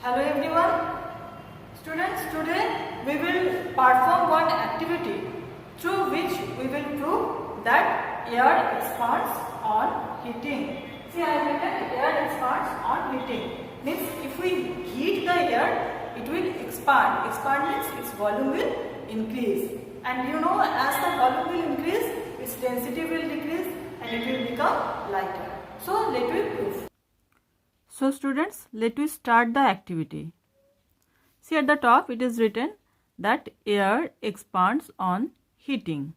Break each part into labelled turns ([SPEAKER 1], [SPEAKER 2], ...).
[SPEAKER 1] Hello everyone. Students, today we will perform one activity through which we will prove that air expands on heating. See, I have written air expands on heating. Means if we heat the air, it will expand. Expand means its volume will increase. And you know, as the volume will increase, its density will decrease and it will become lighter. So, let me prove. So students, let us start the activity. See, at the top it is written that air expands on heating.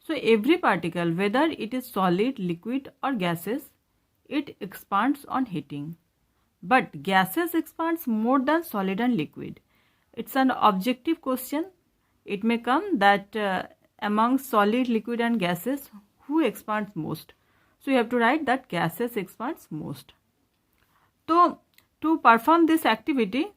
[SPEAKER 1] So every particle, whether it is solid, liquid or gases, it expands on heating. But gases expands more than solid and liquid. It's an objective question. It may come that among solid, liquid and gases, who expands most? So you have to write that gases expands most. So, to perform this activity,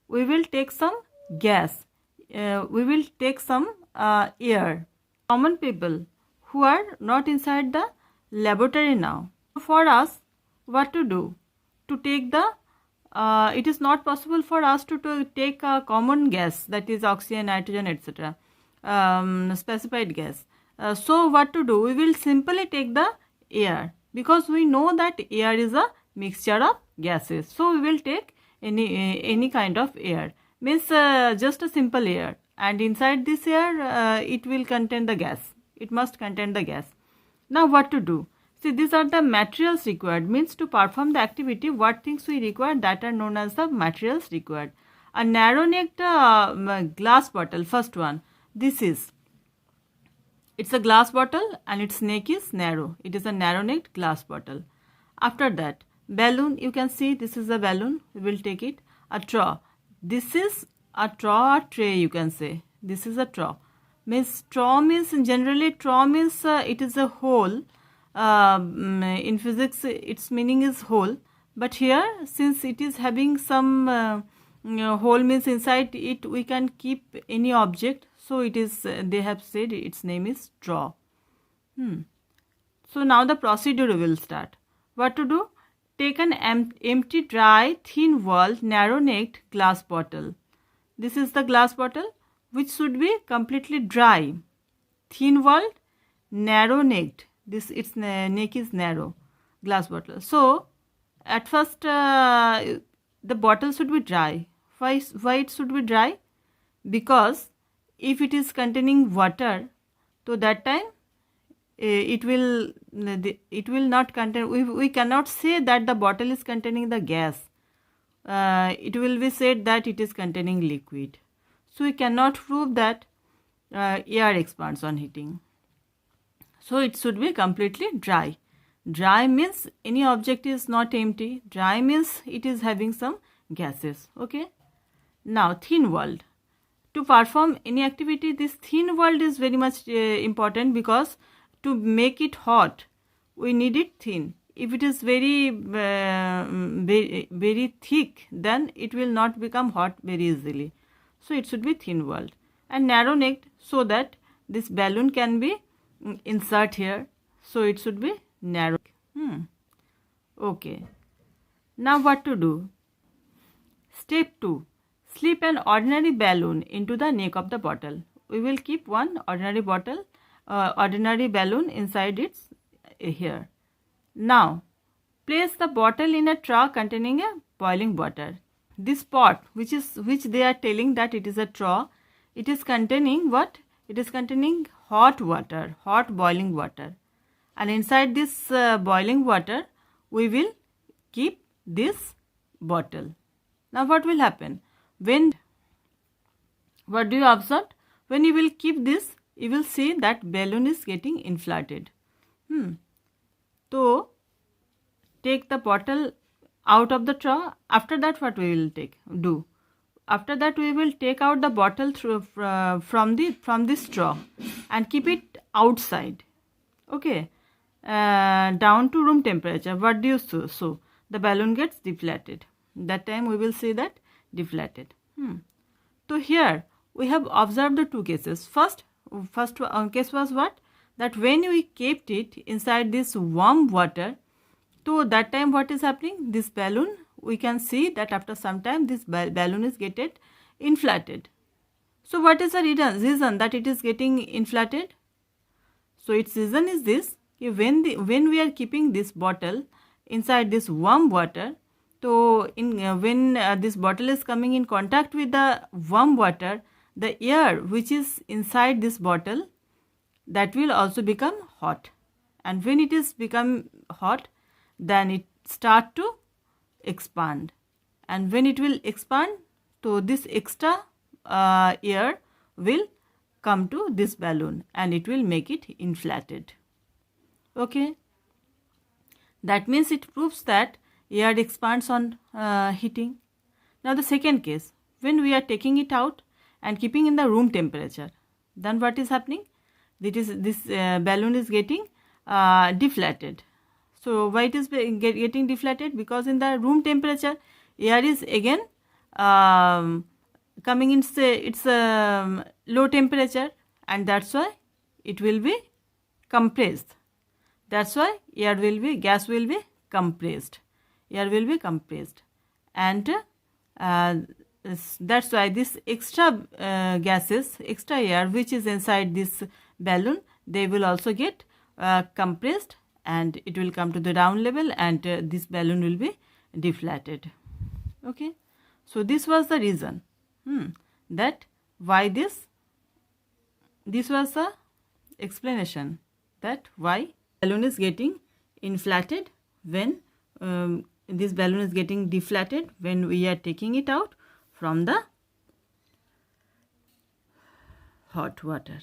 [SPEAKER 1] we will take some gas, we will take some air. Common people who are not inside the laboratory now. For us, what to do? To take the, it is not possible for us to take a common gas, that is oxygen, nitrogen, etc. Specified gas. So, what to do? We will simply take the air, because we know that air is a mixture of gases. So we will take any kind of air, means just a simple air, and inside this air it will contain the gas. It must contain the gas. Now what to do? See, these are the materials required, means to perform the activity what things we require, that are known as the materials required. A narrow necked glass bottle, first one. This is, it's a glass bottle and its neck is narrow. It is a narrow necked glass bottle. After that, balloon, you can see this is a balloon, we will take it. A straw, this is a straw or tray, you can say. This is a straw. Means straw means, generally straw means it is a hole. In physics its meaning is hole, but here since it is having some hole, means inside it we can keep any object. So it is, they have said its name is straw. So now the procedure will start. What to do? Take an empty, dry, thin-walled, narrow-necked glass bottle. This is the glass bottle which should be completely dry. Thin-walled, narrow-necked. This, its neck is narrow. Glass bottle. So, at first the bottle should be dry. Why it should be dry? Because if it is containing water, so that time it will not contain, we cannot say that the bottle is containing the gas. It will be said that it is containing liquid. So we cannot prove that air expands on heating. So it should be completely dry. Dry means any object is not empty. Dry means it is having some gases. Okay. Now thin walled. To perform any activity, this thin walled is very much important, because to make it hot, we need it thin. If it is very thick, then it will not become hot very easily. So it should be thin walled and narrow necked, so that this balloon can be insert here. So it should be narrow. Okay. Now what to do? Step 2. Slip an ordinary balloon into the neck of the bottle. We will keep one ordinary bottle, ordinary balloon inside its here. Now, place the bottle in a trough containing a boiling water. This pot, which they are telling that it is a trough, it is containing what? It is containing hot water, hot boiling water. And inside this boiling water, we will keep this bottle. Now what will happen? What do you observe? When you will keep this, you will see that balloon is getting inflated. So, take the bottle out of the trough. After that, what we will do? After that, we will take out the bottle from this straw and keep it outside. Okay, down to room temperature. What do you see? So the balloon gets deflated. That time we will see that deflated. So here we have observed the two cases. First case was what? That when we kept it inside this warm water, so that time what is happening? This balloon we can see that after some time this balloon is getting inflated. So what is the reason that it is getting inflated? So its reason is this: when we are keeping this bottle inside this warm water, so when this bottle is coming in contact with the warm water, the air which is inside this bottle, that will also become hot, and when it is become hot, then it start to expand, and when it will expand, so this extra air will come to this balloon and it will make it inflated. Okay, that means it proves that air expands on heating. Now the second case, when we are taking it out and keeping in the room temperature, then what is happening? This balloon is getting deflated. So why it is getting deflated? Because in the room temperature, air is again coming in its low temperature, and that's why it will be compressed. That's why gas will be compressed. Air will be compressed, and that's why this extra extra air which is inside this balloon, they will also get compressed, and it will come to the down level, and this balloon will be deflated. Okay, so this was the reason that why this was the explanation that why balloon is getting inflated when this balloon is getting deflated when we are taking it out from the hot water.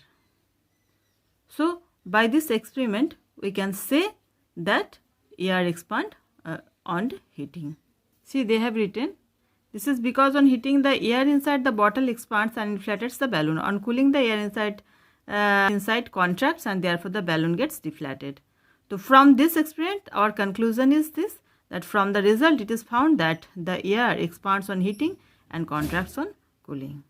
[SPEAKER 1] So by this experiment we can say that air expand on heating. See, they have written, this is because on heating the air inside the bottle expands and inflates the balloon. On cooling the air inside contracts and therefore the balloon gets deflated. So from this experiment our conclusion is this, that from the result it is found that the air expands on heating and contracts on cooling.